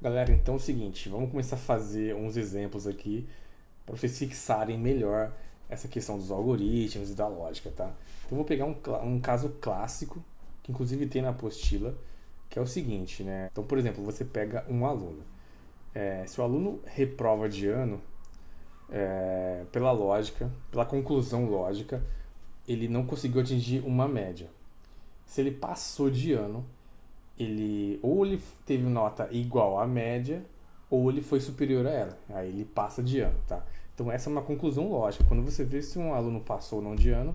Galera, então é o seguinte, vamos começar a fazer uns exemplos aqui para vocês fixarem melhor essa questão dos algoritmos e da lógica, tá? Então eu vou pegar um caso clássico, que inclusive tem na apostila, que é o seguinte, né? Então, por exemplo, você pega um aluno. Se o aluno reprova de ano, pela lógica, pela conclusão lógica, ele não conseguiu atingir uma média. Se ele passou de ano, ele teve nota igual à média ou ele foi superior a ela. Aí ele passa de ano, tá? Então essa é uma conclusão lógica. Quando você vê se um aluno passou ou não de ano,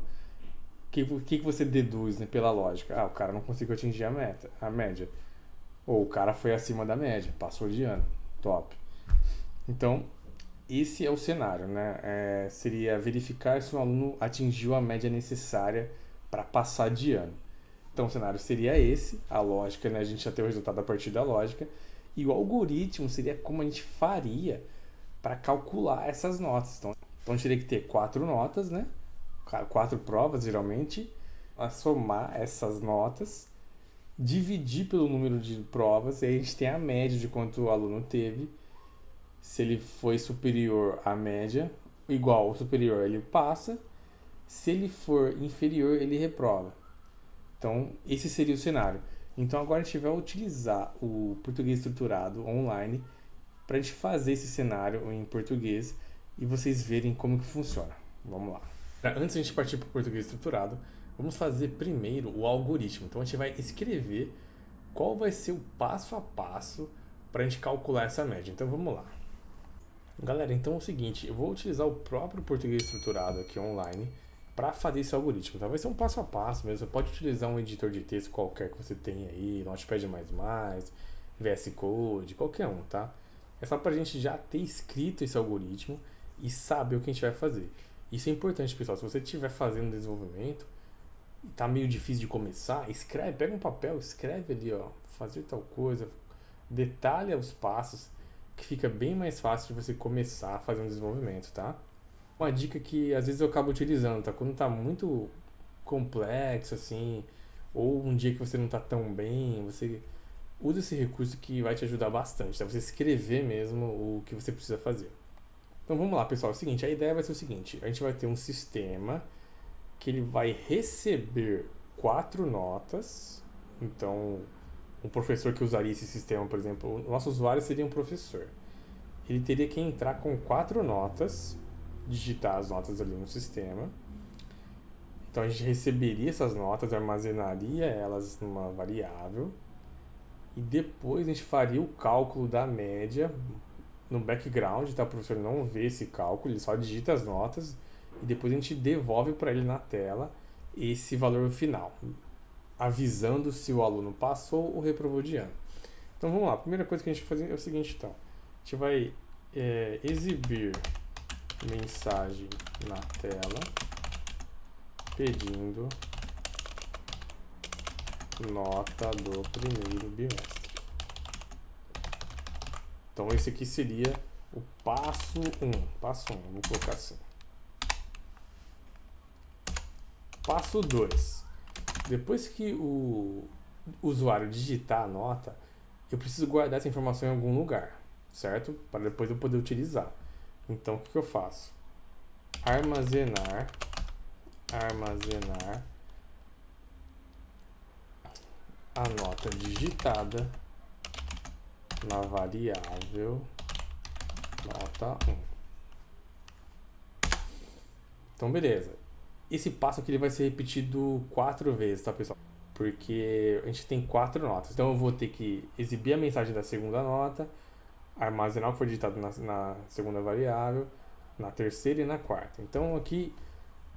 o que você deduz, né, pela lógica? Ah, o cara não conseguiu atingir a média. Ou o cara foi acima da média, passou de ano. Top. Então, esse é o cenário, né? Seria verificar se um aluno atingiu a média necessária para passar de ano. Então o cenário seria esse, a lógica, né? A gente já tem o resultado a partir da lógica. E o algoritmo seria como a gente faria para calcular essas notas. Então a gente teria que ter 4 notas, né? 4 provas, geralmente, a somar essas notas, dividir pelo número de provas, e aí a gente tem a média de quanto o aluno teve. Se ele foi superior à média, igual ou superior, ele passa. Se ele for inferior, ele reprova. Então, esse seria o cenário. Então, agora a gente vai utilizar o português estruturado online para a gente fazer esse cenário em português e vocês verem como que funciona. Vamos lá. Antes de a gente partir para o português estruturado, vamos fazer primeiro o algoritmo. Então, a gente vai escrever qual vai ser o passo a passo para a gente calcular essa média. Então, vamos lá. Galera, então é o seguinte, eu vou utilizar o próprio português estruturado aqui online para fazer esse algoritmo, tá? Vai ser um passo a passo mesmo. Você pode utilizar um editor de texto qualquer que você tenha aí, Notepad++, VS Code, qualquer um, tá? É só pra gente já ter escrito esse algoritmo e saber o que a gente vai fazer. Isso é importante, pessoal. Se você estiver fazendo desenvolvimento e tá meio difícil de começar, escreve, pega um papel, escreve ali, ó, fazer tal coisa, detalha os passos, que fica bem mais fácil de você começar a fazer um desenvolvimento, tá? Uma dica que às vezes eu acabo utilizando, tá? Quando tá muito complexo, assim, ou um dia que você não tá tão bem, você usa esse recurso que vai te ajudar bastante, tá? Você escrever mesmo o que você precisa fazer. Então vamos lá, pessoal. É o seguinte, a ideia vai ser o seguinte, a gente vai ter um sistema que ele vai receber 4 notas. Então, um professor que usaria esse sistema, por exemplo, o nosso usuário seria um professor. Ele teria que entrar com 4 notas, digitar as notas ali no sistema. Então a gente receberia essas notas, armazenaria elas numa variável e depois a gente faria o cálculo da média no background, tá? O professor não vê esse cálculo, ele só digita as notas e depois a gente devolve para ele na tela esse valor final, avisando se o aluno passou ou reprovou de ano. Então vamos lá, a primeira coisa que a gente vai fazer é o seguinte, então. A gente vai exibir mensagem na tela pedindo nota do primeiro bimestre. Então esse aqui seria o passo 1. Passo 1, vou colocar assim. Passo 2. Depois que o usuário digitar a nota, eu preciso guardar essa informação em algum lugar, certo? Para depois eu poder utilizar. Então o que eu faço? Armazenar a nota digitada na variável nota 1. Então beleza. Esse passo aqui ele vai ser repetido 4 vezes, tá, pessoal? Porque a gente tem 4 notas. Então eu vou ter que exibir a mensagem da segunda nota, armazenar o que foi digitado na segunda variável, na terceira e na quarta. Então aqui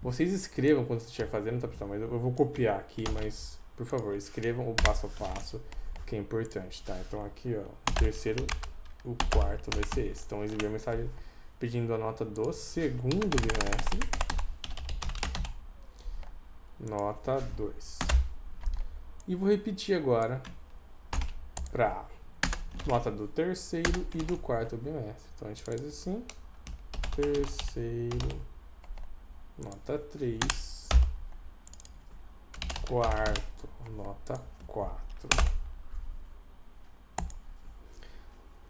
vocês escrevam quando você estiver fazendo, tá, pessoal? Mas eu vou copiar aqui, mas por favor, escrevam o passo a passo, que é importante, tá? Então aqui, ó, o terceiro, o quarto vai ser esse. Então exibir a mensagem pedindo a nota do segundo bimestre, nota 2. E vou repetir agora para nota do terceiro e do quarto bimestre. Então a gente faz assim: terceiro, nota 3, quarto, nota 4.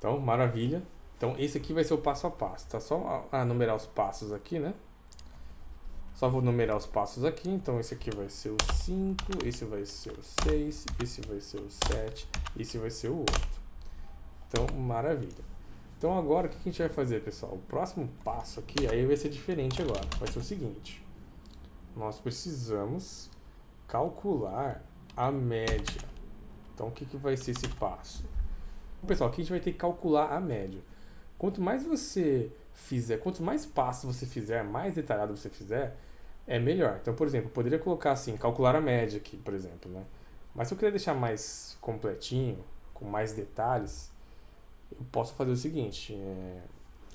Então, maravilha. Então, esse aqui vai ser o passo a passo. Tá só numerar os passos aqui, né? Só vou numerar os passos aqui. Então, esse aqui vai ser o 5, esse vai ser o 6, esse vai ser o 7, esse vai ser o 8. Então, maravilha. Então, agora, o que a gente vai fazer, pessoal? O próximo passo aqui, aí vai ser diferente agora. Vai ser o seguinte. Nós precisamos calcular a média. Então, o que vai ser esse passo? Pessoal, aqui a gente vai ter que calcular a média. Quanto mais você fizer, quanto mais passos você fizer, mais detalhado você fizer, é melhor. Então, por exemplo, eu poderia colocar assim, calcular a média aqui, por exemplo, né? Mas se eu querer deixar mais completinho, com mais detalhes, eu posso fazer o seguinte.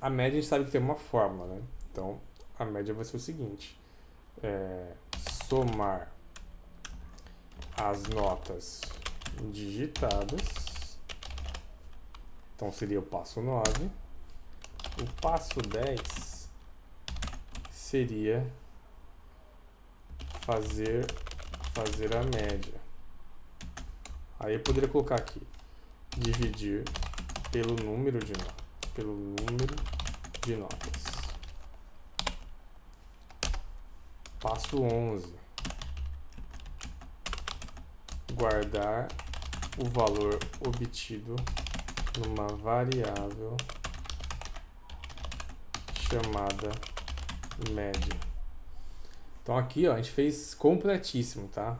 A média a gente sabe que tem uma fórmula, né? Então, a média vai ser o seguinte. Somar as notas digitadas. Então, seria o passo 9. O passo 10 seria fazer a média. Aí eu poderia colocar aqui, dividir pelo número de notas. Passo 11. Guardar o valor obtido numa variável chamada média. Então aqui, ó, a gente fez completíssimo, tá?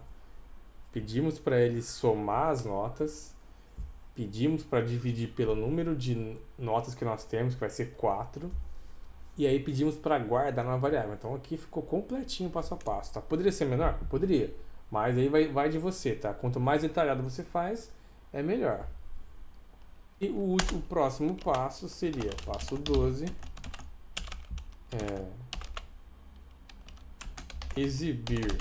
Pedimos para ele somar as notas, pedimos para dividir pelo número de notas que nós temos, que vai ser 4, e aí pedimos para guardar na variável. Então aqui ficou completinho passo a passo, tá? Poderia ser menor? Poderia, mas aí vai de você, tá? Quanto mais detalhado você faz, é melhor. E o próximo passo seria, passo 12, exibir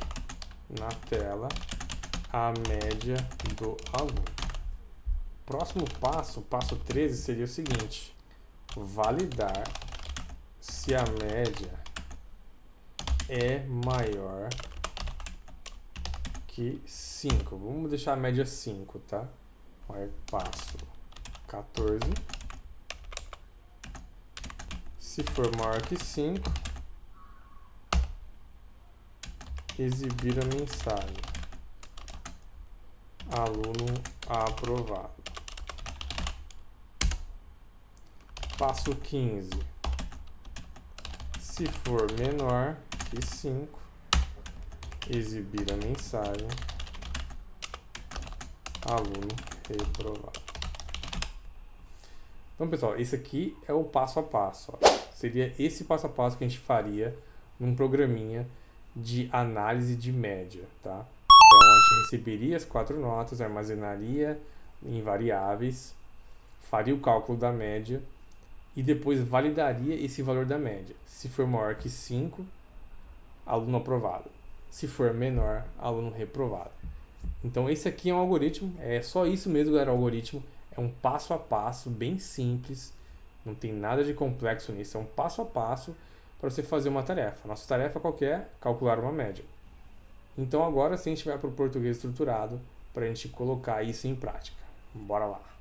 na tela a média do aluno. Próximo passo, passo 13, seria o seguinte: validar se a média é maior que 5. Vamos deixar a média 5, tá? Aí passo 14. Se for maior que 5, exibir a mensagem: aluno aprovado. Passo 15. Se for menor que 5, exibir a mensagem: aluno reprovado. Então, pessoal, esse aqui é o passo a passo. Ó. Seria esse passo a passo que a gente faria num programinha de análise de média, tá? Então, a gente receberia as 4 notas, armazenaria em variáveis, faria o cálculo da média e depois validaria esse valor da média. Se for maior que 5, aluno aprovado. Se for menor, aluno reprovado. Então, esse aqui é um algoritmo, é só isso mesmo, galera, o algoritmo. É um passo a passo, bem simples, não tem nada de complexo nisso, é um passo a passo para você fazer uma tarefa. Nossa tarefa qualquer é calcular uma média. Então agora sim a gente vai para o português estruturado para a gente colocar isso em prática. Bora lá!